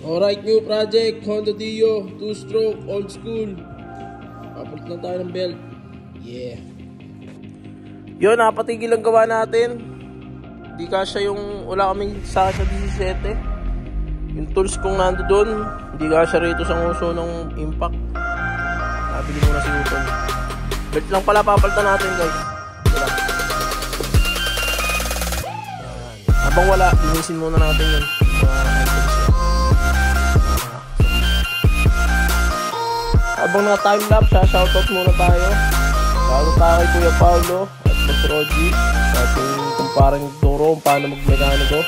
Alright, new project, Honda Dio, 2-stroke, old school. Papunta na tayo ng belt. Yeah. Yun, napatigil ang gawa natin. Hindi kasya yung, wala kaming sa 17. Yung tools kong nando doon, hindi kasya rito sa nguso ng impact. Nabili muna si Utol. Belt lang pala papalitan natin, guys. Wala. Habang wala, linisin muna natin yun. Habang naka-timelapse, shoutout muna tayo. Shoutout tayo kay Kuya Paulo at Boss Roji sa ating kumparang turo kung paano mag-mekaniko.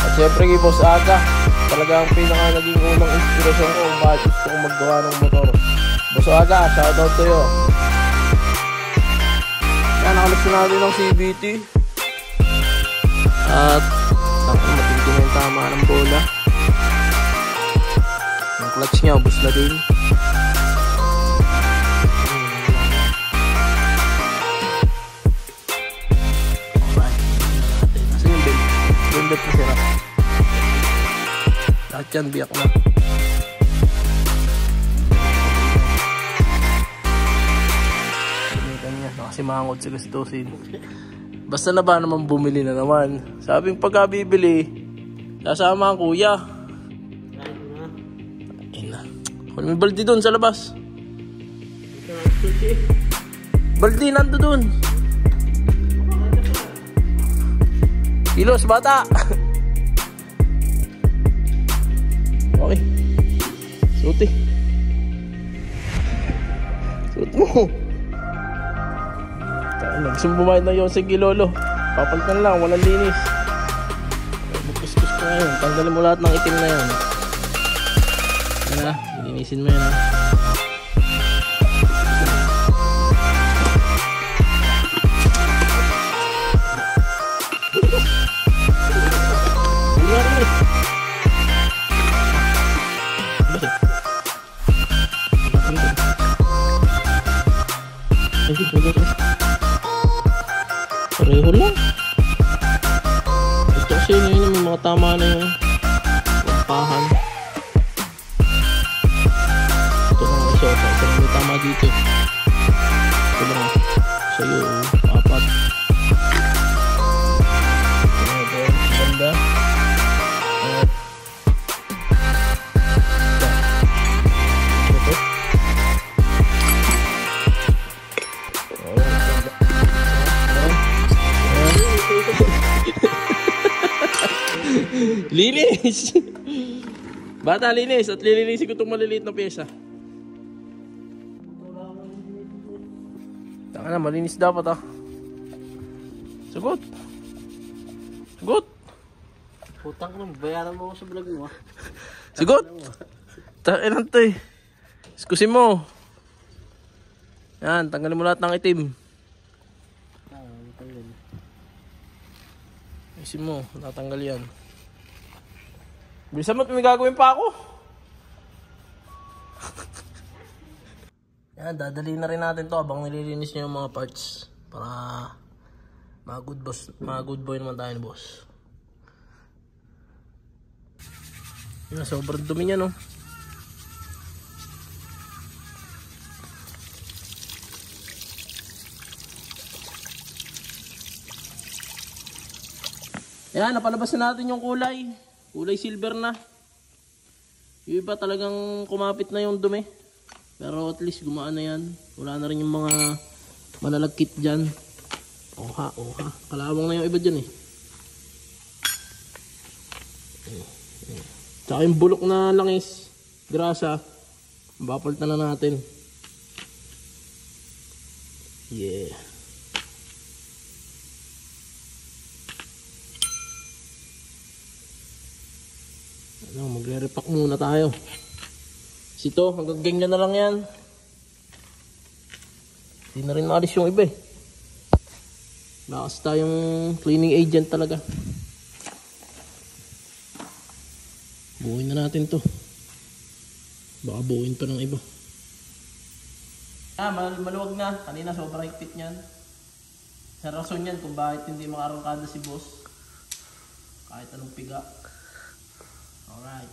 At syempre kay Boss Aga, talaga ang pinaka naging unang inspirasyon ko kung bakit gusto kong maggawa ng motor. Boss Aga, shoutout sa'yo. Yan, nakalap na natin ng CVT. At matindi na yung tama ng bola. Yung clutch niya, ubos na din. Belt na sira. Lahat yan biyak na. Kanya, nakasimangot si Gustosin. Basta na ba naman bumili na naman. Sabing pagka bibili, sasama ang kuya. Ayun na. Kung may baldi dun sa labas. Baldi nando dun. Kilos, bata! Okay. Suti. Suot mo. Gusto mo bumayad ng Yoseg Kilolo. Papalitan lang, walang linis. Bukus-kus ko ngayon. Tanggalin mo lahat ng itim na yan. Yan na, linisin mo yan ha. Pareho lang. Ito kasi yun yung mga tama na yung lampahan. Ito na nga isa. Isa na may tama dito. Ito lang. Sa'yo, apat. Ito na ito. Ganda. At linis! Bata, linis! At lilinisin ko itong maliliit na pyesa. Taka na, malinis dapat ah. Sagot! Sagot! Putang ko, bayaran mo ako sa vlog mo ah. Sagot! Taka na ito eh. Iskusin mo. Yan, tanggalin mo lahat ng itim. Isin mo, natanggal yan. Bilisan mo, may gagawin pa ako. Yan, dadali na rin natin to habang nililinis niya yung mga parts. Para mga good boy naman tayo ni boss. Yan, sobrang dumi niya no. Yan, napalabas na natin yung kulay. Kulay silver na. Yung iba talagang kumapit na yung dumi. Pero at least gumaan na yan. Wala na rin yung mga malalagkit dyan. Oha, oha. Kalawang na yung iba dyan eh. Tsaka yung bulok na langis, grasa, bapalitan na natin. Yeah. Ano, magre-repack muna tayo. Sito, hanggang ganyan na lang yan. Hindi na rin maalis yung iba eh. Lakas tayong cleaning agent talaga. Buuin na natin to. Baka buuin pa ng iba. Maluwag na. Kanina sobrang higpit niyan. Sa rason yan kung bakit hindi makarangkada si boss. Kahit anong piga. Alright.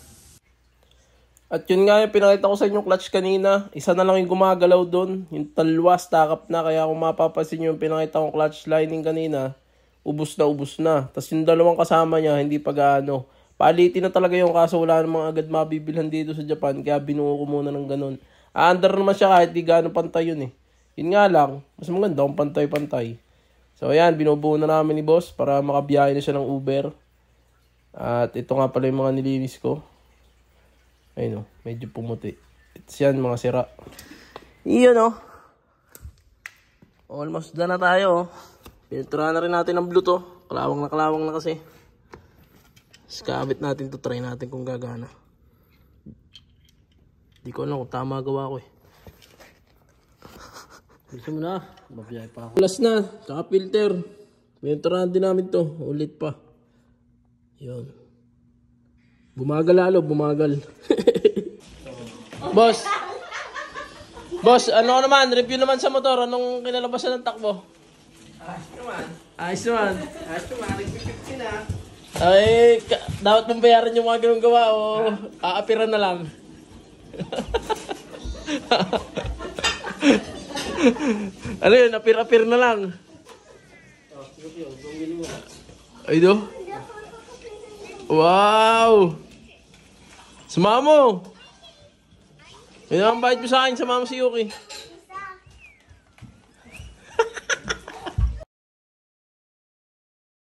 At yun nga yung pinakita ko sa inyo clutch kanina. Isa na lang yung gumagalaw doon. Yung talwas, takap na. Kaya kung mapapansin nyo yung pinakita kong clutch lining kanina, ubus na ubus na. Tapos yung dalawang kasama niya, hindi pa gaano. Palitin na talaga yung kaso wala namang agad mabibilhan dito sa Japan. Kaya binuo ko muna ng ganun. Under naman siya kahit di gaano pantay yun eh. Yun nga lang, mas maganda kung pantay-pantay. So ayan, binubuo na namin ni boss para makabiyahe na siya ng Uber. At ito nga pala yung mga nilinis ko. Ayun o, medyo pumuti. It's yan, mga sira. Iyon o. Almost done na tayo o. Piniturahan na rin natin ang blue to. Kalawang na kasi. Skabit natin to, try natin kung gagana. Di ko alam kung tama gawa ko eh. Gusto mo na? Babiyay pa ako. Plus na, saka filter. Piniturahan din namin to, ulit pa. Yun. Bumagal lalo, bumagal. Boss. Boss, ano naman, review naman sa motor. Anong kinalabasan ng takbo? Ayos naman. Review na. Ay, dapat mong bayaran yung mga ganung gawa o aapiran na lang. Ano yun, apir-apir na lang. Ay do. Wow! Sumama mo! Yun ang bayad mo sa akin, sumama si Yuki.